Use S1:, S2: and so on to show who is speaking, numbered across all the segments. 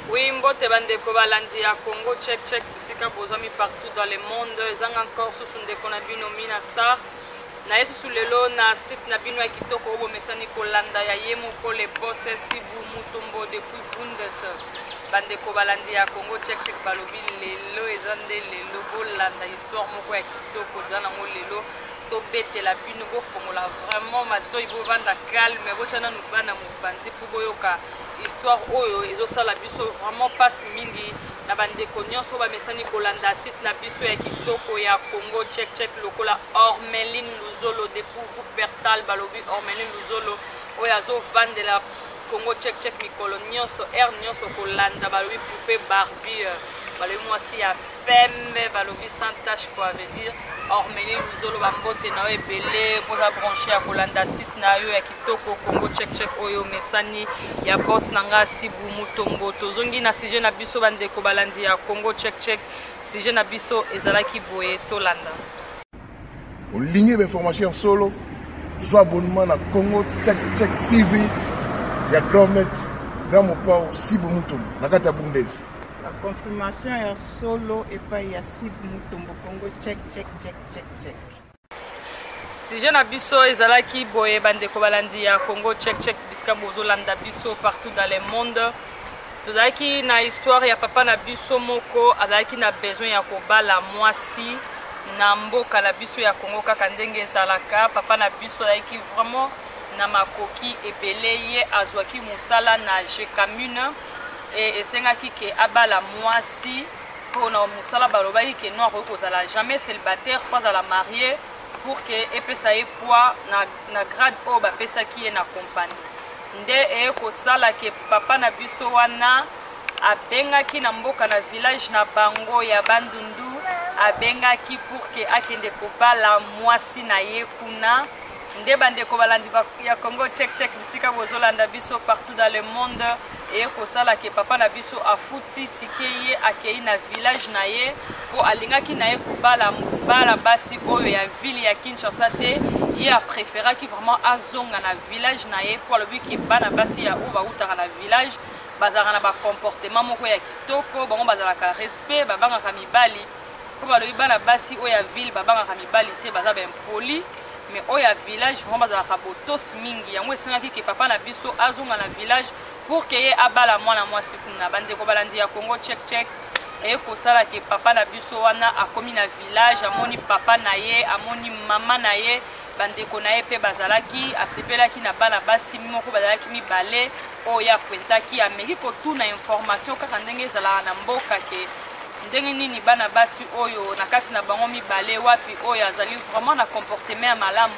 S1: Oui, mbote bandeko balandi ya Congo check bisika bozami partout dans le monde. Ezanga encore sous ndeko na bino Mina Star. Na yesu sulelo na site na bino ya kitoko obo mesani kolanda ya yemo ko le boss Sibu Mutombo depuis Bundes. Bandeko balandi ya Congo check balobi lelo ezande lelo bolanda histoire moko ya kitoko dana ngo lelo to betela bino bo fongola vraiment matoyi bo vanda calme bo chana nubana mubanzi po boyoka histoire oyo ezosala biso vraiment passe mingi na bandeko nyonso bamesani kolanda site na biso ya kitoko ya Congo check lokola Ormeline Luzolo depuis Wuppertal balobi Ormeline Luzolo oyo azovandela Congo check mikolo nyonso nyonso kolanda balobi poupée Barbie balobi mwasi ya pembe balobi sans tache quoi veut dire Ormeline Luzolo bambote na yo ebele poza branché ya kolanda site na yo ya kitoko Congo check oyo mesani ya boss nanga Sibu Mutombo. Tozongi na sujet na biso bandeko balandi ya Congo check sujet na biso ezalaki boye tolanda
S2: olingi d'information solo zo abonnement na Congo check TV ya grand mopao Sibu Mutombo na kata Bundes.
S3: La confirmation est solo et pas ya Sibu Mutombo Congo check.
S1: Sujet na biso ezalaki boye bandeko balandi ya Congo check bisika bozolanda biso partout dans le monde. Tozalaki na histoire ya papa na biso moko azalaki na besoin ya kobala mwasi na mboka na biso ya Congo kaka ndenge ezalaka. Papa na biso azalaki vraiment na makoki ebele ye azwaki musala na G-Commune et esengaki ke abala mwasi pona musala balobaki ke no akoki kozala jamais célibataire po azala marié pour que epesa ye poids na grade oyo bapesaki ye na compagnie nde ekosala ke papa na biso wana abengaki na mboka na village na bango ya Bandundu abengaki pour que akende kobala mwasi na ye kuna nde bandeko balandi ya Congo check bisika bozolanda biso partout dans le monde et kosala ke papa na biso afuti tike ye akei na village na ye po alingaki na ye kobala basi oyo ya ville ya Kinshasa te ye a préféraki vraiment azonga na village na ye po alobi ki bana basi ya oyo bautaka na village bazalaka na bacomportement moko ya kitoko bango bazalaka respect babangaka mibali po balobi bana basi oyo ya ville babangaka mibali te baza baimpoli mais oya village vraiment bazalaka botosi mingi yango esengaki ke papa na biso azonga na village pour que ye abala mwana mwasi kuna bandeko balandi ya Congo check ekosala ke papa na biso wana akomi na village amoni papa na ye amoni mama na ye bandeko na ye pe bazalaki asepelaki na bana basi moko bazalaki mibale oyo apuentaki ameki kotuna information kaka ndenge ezalaka na mboka ke ndenge nini bana basi oyo na kati na bango mibale wapi oyo azali vraiment na comportement ya malamu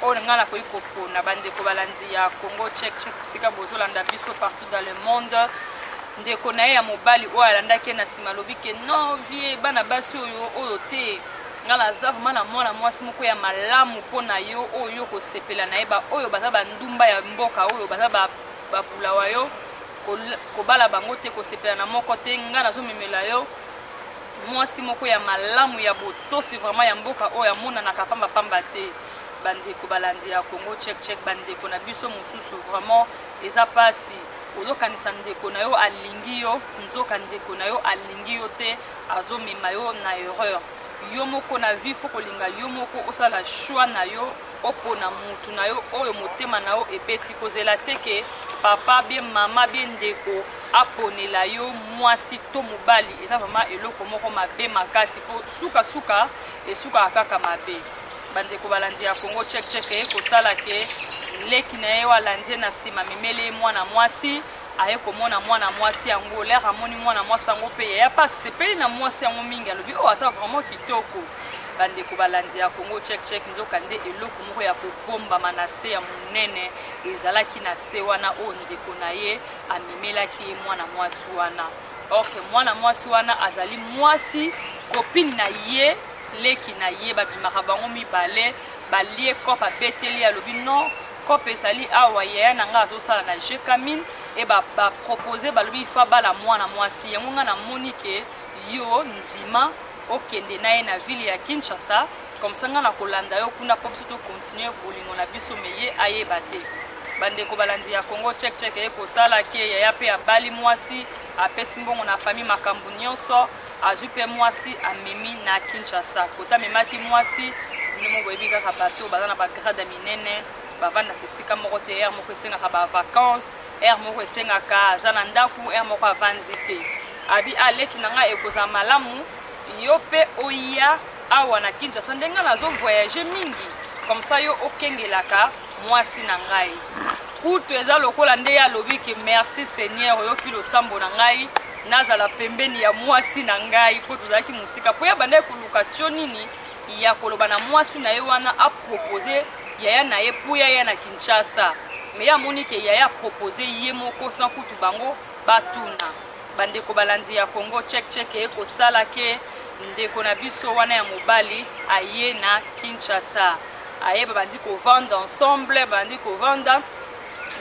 S1: oyo nga nakoki kopona bandeko balandi ya Congo check sika bozolanda biso partout dans le monde ndeko na ye ya mobali oyo alandaki na nsima alobi ke non vie bana basi oyo te nga naza vraiment na mwana mwasi moko ya malamu mpona yo oyo kosepela na ye oyo baza bandumba ya mboka oyo baza babulawa yo kobala bango te kosepela na moko te nga nazomemela yo mwasi moko ya malamu ya botosi vraiment ya mboka oyo amonanaka pamba te bandeko balandi ya Congo check bandeko na biso mosusu vraiment eza pasi ozokanisa ndeko na yo alingi yo nzoka ndeko na yo alingi yo te azomema yo na erreur yo moko na vie fo kolinga yo moko osala choix na yo opona mutu na yo oyo motema na yo ebeti kozela te ke papa bien mama bien ndeko aponela yo mwasi to mobali eza vraiment eloko moko mabe makasi po suka esuka kaka mabe bandeko balandi ya Congo check ekosala ke leki na ye walandi na nsima memele mwana mwasi aye komona mwana mwasi yango lere amoni mwana mwasi yango pe ya pas sepeli na mwasi yango mingi alobi oyo aza vraiment kitoko bandeko balandi ya Congo check nzokande eloko moko ya kobombama na se ya monene ezalaki na se wana oyo ndeko na ye amemelaki mwana mwasi wana orke mwana mwasi wana azali mwasi kopine na ye leki na ye babimaka bango mibale balie kope abeteli alobi non kope ezali awa yaya na nga azosala na G-Commune e bapropose balobi ifa bala mwana mwasi yango nga namoni ke yo nzima okende na ye na ville ya Kinshasa comme ça nga na kolanda yo kuna po biso tocontinue bolingo na biso meye ayeba te bandeko balandi ya Congo check ekosala ke yaya pe abali mwasi apesi mbongo na famille makambo nyonso azwi mpe mwasi amemi na Kinshasa kota amemaki mwasi ndemo boyebi kaka bato baza na bagrade minene bavandaka esika moko te ere moko esengaka bavacance ere moko esengaka aza na ndako ere moko avandi te abi aleki na ngai ekozala malamu yo mpe oya awa na Kinshasa ndenge nazo voyage mingi comme ça yo okengelaka mwasi na ngai kutu eza lokola nde ya lobi ke merci Seigneur oyoki losambo na ngai nazala pembeni ya mwasi na ngai po tozalaki musika po ya banda koluka tio nini ya koloba na mwasi na ye wana apropose yaya na ye po yaya na Kinshasa me ya moni ke yaya propose ye moko sans kutu bango batuna bandeko balandi ya Congo check ekosala ke ndeko na biso wana ya mobali aye na Kinshasa aye babandi kovanda ensemble bandi kovanda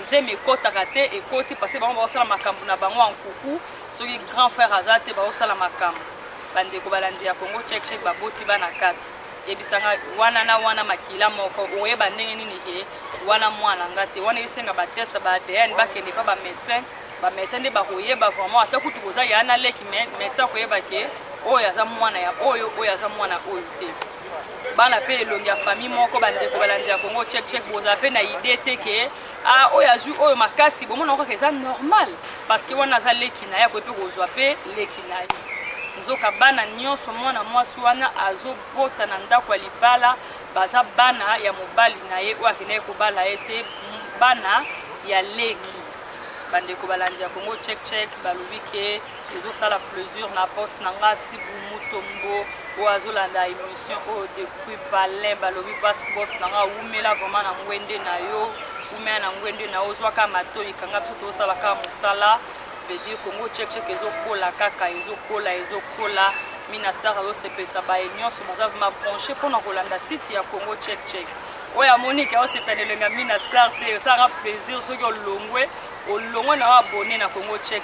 S1: zeme ekotaka te ekoti parce que bango baosala makambo na bango en kuku soki grand frère aza te baosala makambo bandeko balandi ya Congo check baboti bana 4 ebisanga wana na wana makila moko oyeba ndenge nini ke wana mwana nga te wana esenga batesa ba ADN bakende pa ba médecin nde bakoyeba vraiment ata kutu koza ya na leki médecin koyeba ke oyo aza mwana ya oyo aza mwana oyo te bana pe elongi ya famille moko bandeko balandi ya Congo check boza pe na idée te ke oyo azwi oyo makasi bomona okaka eza normal parce que wana aza leki na ye akoyepe kozwa pe leki na ye nzoka bana nyonso mwana mwasi wana azobota na ndako ya libala baza bana ya mobali na ye oyo akendaki kobala ye te bana ya leki bandeko balandi ya Congo check balobi ke ezosala plaisir na poste na nga Sibu Mutombo oyo azolanda émission oyo depuis Balin balobi boss na nga umela vraiment na ngwende na yo umela na ngwende na yo ozwaka matoi kanga biso tosalaka mosala veut dire Congo check ezokola kaka ezokola Minastar azosepelisa baye nyonso baza vraiment branché mpona kolanda site ya Congo check oyo amoni ke aosepenelenga Minastar te osalaka plaisir soki olongwe na abonné na Congo check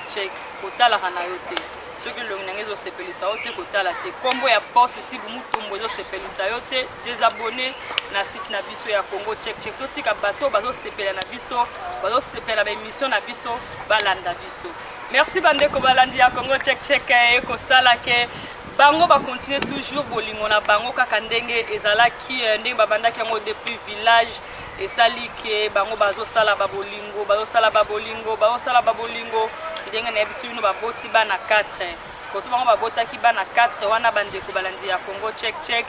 S1: kotalaka na yo te soki olongi nange ezosepelisa yo te kotala te kombo ya poste Sibu Mutombo ezosepelisa yo te désabonné na site na biso ya Congo check totika bato bazosepela na biso bazosepela baémission na biso balanda biso merci bandeko balandi ya Congo check ekosala ke bango bakontinue toujours bolingo na bango kaka ndenge ezalaki ndenge babandaki yango depuis village esali ke bango bazosala babolingo ndenge na biso bino baboti bana 4 koto bango babotaki bana 4 wana bandeko balandi ya Congo check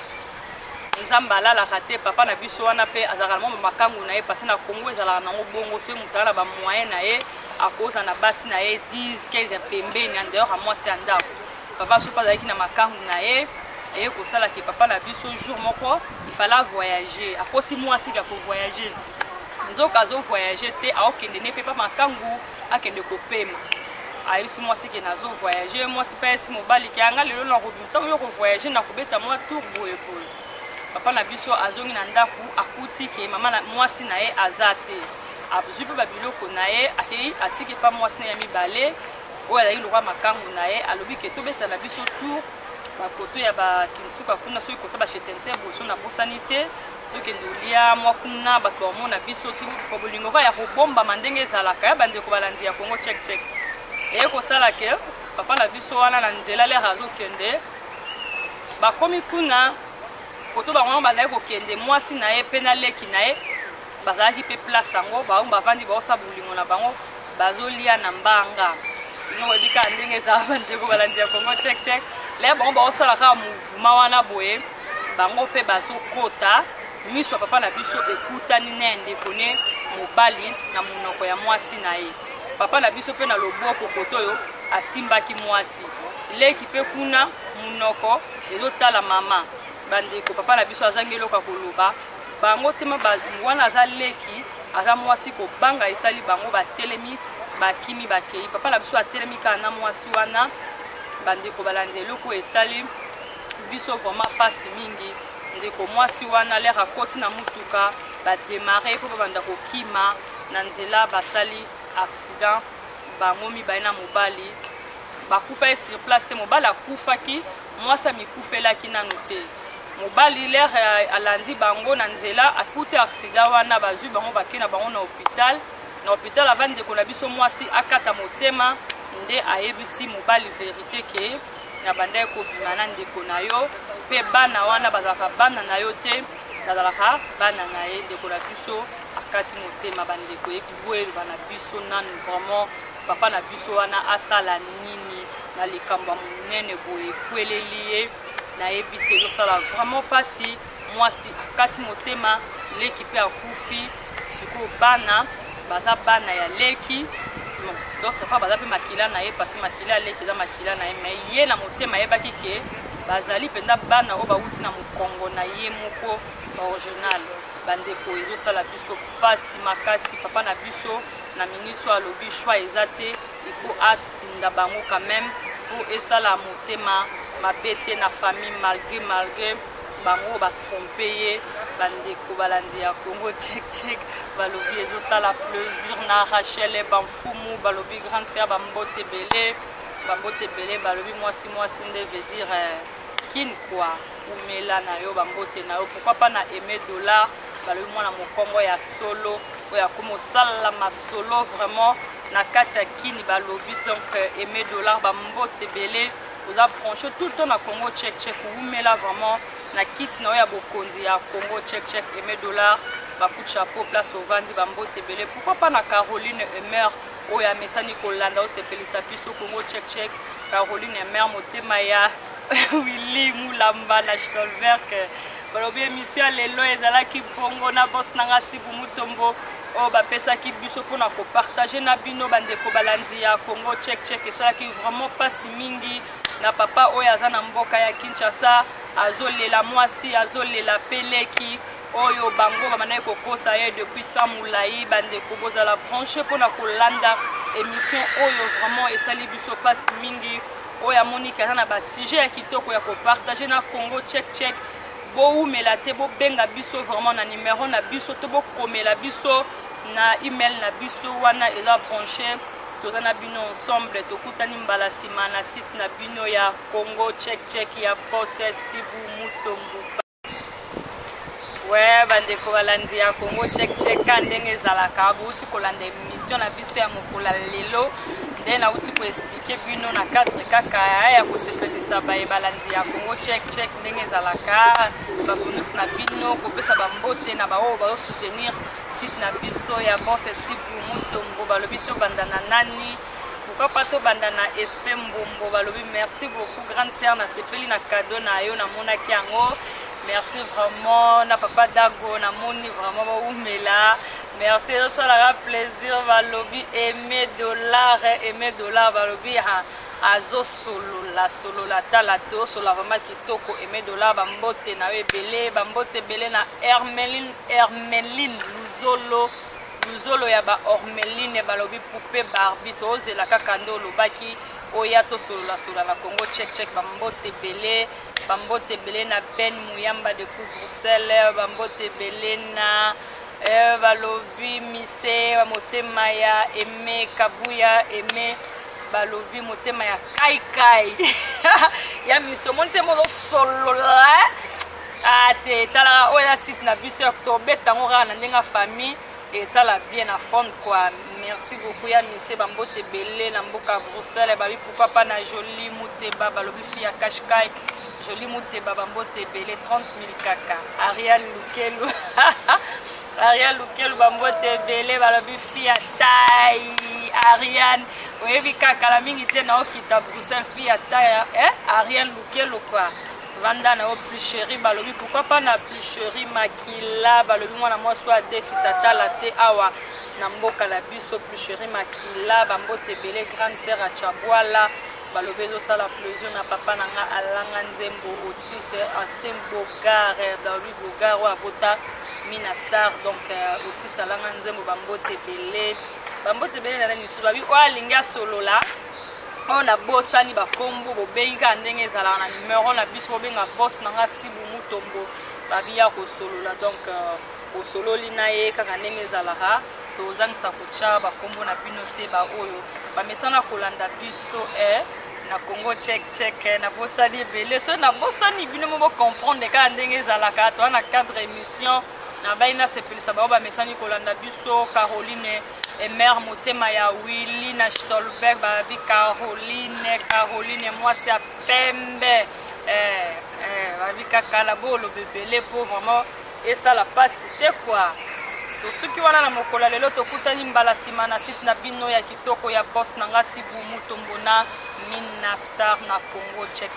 S1: nzamba alalaka te papa na biso wana pe azalaka na makangu na ye parce na Congo ezalaka nango bongo soki moto aza na bamoyen na ye akoza na basi na ye 10-15 pembeni en dehors ya mwasi ya ndako papa so mpe azalaki na makangu na ye eye kosala ke papa na biso jour moko ifala voyager akosi mwasi ya kovoyager nzoka azovoyager te aokende ne mpe pa makangu akende kopema ayebisi mwasi ke nazovoyager mwasi mpe ayesi mobali ke anga lelo na kobi ntango yo kovoyager na kobeta mwa tour boye papa na biso azongi na ndako akuti ke mama na mwasi na ye aza te azwi mpe babiloko na ye akei atiki pa mwasi na ye ya mibale oyo azalaki lokwa makangu na ye alobi ke tobeta na biso tour bakoto ya bakinsuka kuna soki kota bachetente boso na bosani te tokende olia mwa kuna bato bamona biso te bolingo kaka ya kobombama ndenge ezalaka ya bandeko balandi ya Congo check eye kosala ke papa na biso wana na nzela lere azokende bakomi kuna koto bango bazalaki kokende mwasi na ye mpe na leki na ye bazalaki mpe place yango bango bavandi baosala bolingo na bango bazolia na mbanga ino oyebika ndenge ezala bandeko balandi ya Congo check lere bango baosala kaka mouvement wana boye bango mpe bazokota miso ya papa na biso ekutani na ya ndeko ne mobali na monoko ya mwasi na ye papa na biso mpe na loboko koto oyo asimbaki mwasi leki mpe kuna monoko ezotala mama bandeko papa na biso azangi eloko ya koloba bango tema wana aza leki aza mwasi kobanga esali bango batelemi bakimi bakei papa na biso atelemi kaka na mwasi wana bandeko balandi eloko esali biso vraiment pasi mingi ndeko mwasi wana lere akoti na mutuka bademare mpo babanda kokima na nzela basali accident bango mibale na mobali bakufa ye sur place te mobali akufaki mwasi amikufelaki nanu te mobali lere alandi bango na nzela akuti accident wana bazwi bango bakei na bango na hôpital avandi ndeko na biso mwasi akata motema nde ayebisi mobali vérité ke na banda kobima na ndeko na yo pe bana wana bazalaka bana na yo te bazalaka bana na ye ndeko na biso akati motema bandeko yebi boye bana biso nanu vraiment papa na biso wana asala nini na likambo ya monene boye ekweleli ye nayebi te ezosala vraiment mpasi mwasi akati motema leki mpe akufi sikoyo bana baza bana ya leki d'autre part baza mpe makila na ye parce makila ya leki eza makila na ye mais ye na motema ayebaki ke bazali mpenza bana oyo bauti na mokongo na ye moko original bandeko ezosala biso mpasi makasi papa na biso na minute oyo alobi choix eza te il faut atunda bango quand même po esala motema mabe te na famille malgré bango batrompe ye bandeko balandi ya Congo tchek balobi ezosala plaisir na Rachel bamfumu balobi grande sœur bambote belé balobi mwasi nde veut dire kin quoi umela na yo bambote na yo pourquoi pas na aimer dollar balobi mwana mokongo ya solo oya komo sala masolo vraiment na kati ya kini balobi donc aimer dollar bambote belé oza branché tout le temps na Congo tchek umela vraiment na kiti na oya bokonzi ya Congo tchek aimer dollar bakuti chapeau place ovandi bambote belé pourquoi pas na Caroline Emer oya mesani kolanda osepelisa biso Congo tchek Caroline Emer motema ya Willy Mulamba na Stolberg balobi émission lelo ezalaki bongo na boss nanga Sibu Mutombo o bapesaki biso mpona kopartage na bino bandeko balandi ya Congo tchek esalaki vraiment pasi mingi na papa oyo aza na mboka ya Kinshasa azolela mwasi azolela peleki oyo bango bamandaki kokosa ye depuis temps molai bandeko bozala branché mpona kolanda émission oyo vraiment esali biso pasi mingi oyo amoniki aza na basujet ya kitoko ya kopartage na Congo tchek boumela te bobenga biso vraiment na numéro na biso to bokomela biso na email na biso wana eza branché toza na bino ensemble tokutani mbala nsima na site na bino ya Congo tchek ya Pose Sibu Mutombo ouais bandeko balandi ya Congo tchek ndenge ezalaka bouti kolanda émission na biso ya mokola lelo nde nauti koexplike bino na cadre kaka ya kosepelisa balandi ya Congo tchek ndenge ezalaka babonusi na bino kopesa bambote na baoyo bazosoutenir site na biso ya Pose Sibu Mutombo balobi tobanda na nani pourquoi pas tobanda na SP Mbombo balobi merci beaucoup grande sœur na sepeli na cadeau na yo namonaki yango merci vraiment na papa Dago na moni vraiment baumela merci ezosalaka plaisir balobi aimer dollar balobi azosolola tala te osola vraiment kitoko aimer dollar bambote na yo ebele bambote ebele na Hermeline luzolo ya ba Ormeline balobi poupe Barbie tozela kaka nde olobaki oya tosolola na Congo tchek bambote belé na Ben Muyamba de Bruxelles bambote belé na balobi mise motema ya Aimé Kabuya Aimé balobi motema ya kai ya miso monte mo solola ate tala oya site na biso ya tobeta ngora na ndenga famille et ça la bien à fond quoi merci beaucoup ya mise bambote belé na mboka Bruxelles babi pourquoi pas na Jolie Muteba balobi fia Kashkai Jolie Muteba bambote belé 30 000 kaka Ariane Lukelu bambote belé balobi fia tai Ariane oyebi kaka la mingi te na okita Bruxelles fia tai Ariane Lukelu quoi vanda na o plus chéri balobi pourquoi pas na plus chéri makila balobi mwana moi soit défi satala te awa na mboka la biso plus chéri makila bambote belé grande sœur a Chabwala balobi ezosala plaisir na papa nanga alanga nzembo Otis asembo gare balobi bogare oyo abota Mina Star donc Otis alanga nzembo bambote belé na nani misu babi oyo alingi asolola oyo na bosani bakombo bobenga ndenge ezalaka na numéro na biso bobenga boss nanga Sibu Mutombo babi ya kosolola donc osololi na ye kaka ndenge ezalaka tozangisa kotya bakombo na bino te baoyo bamesana kolanda biso na Congo tchek na bosani ebele so na bosani bino mo comprendre kaka ndenge ezalaka toza na cadre émission na baina sepelisa bao bamesani kolanda biso Caroline mère motema ya Willy na Stolberg babi Caroline mwasi ya pembe babi kakala bolo bebele po vraiment esala pasi te quoi. Tosuki wana na mokola lelo tokutani mbala sima na site na bino ya kitoko ya boss nanga Sibu Mutombo na Mina Star na Congo check.